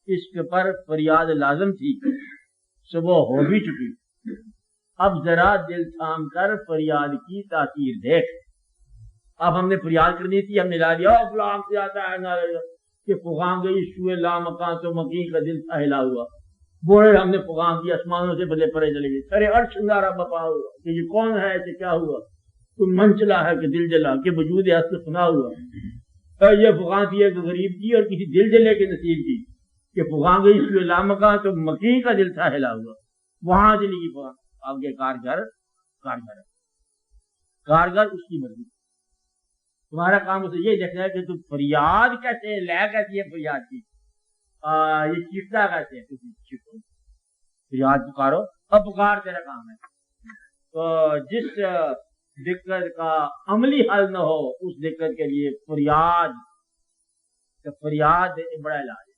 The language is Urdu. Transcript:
اس کے پر فریاد لازم تھی، صبح ہو بھی چکی، اب ذرا دل تھام کر فریاد کی تاثیر دیکھ۔ اب ہم نے فریاد کرنی تھی، ہم نے لا دیا فلاں سے آتا ہے کہ فغان گئی سوئے لامکان تو مکین کا دل تھا ہلا ہوا، بوڑھے ہم نے فغان دی، آسمانوں سے بدلے پڑے چلے گئے، سرے عرش انگارہ بپا ہوا کہ یہ کون ہے کہ کیا ہوا، کوئی من چلا ہے کہ دل جلا کہ وجود ہست فنا ہوا۔ یہ فغان تھی ایک غریب کی اور کسی دل جلے کے نصیب کی کہ فغان گئی سوئے لامکان تو مکین کا دل تھا ہلا ہوا، وہاں چلی گئی فغان۔ آگے کارگر اس کی مرضی، تمہارا کام اسے یہ دیکھنا ہے کہ تم فریاد کیسے لے کیسی ہے فریاد کی، یہ چیختا کیسے ہے، چیخو فریاد پکارو، اب پکار تیرا کام ہے۔ تو جس دقت کا عملی حل نہ ہو اس دقت کے لیے فریاد بڑا علاج ہے۔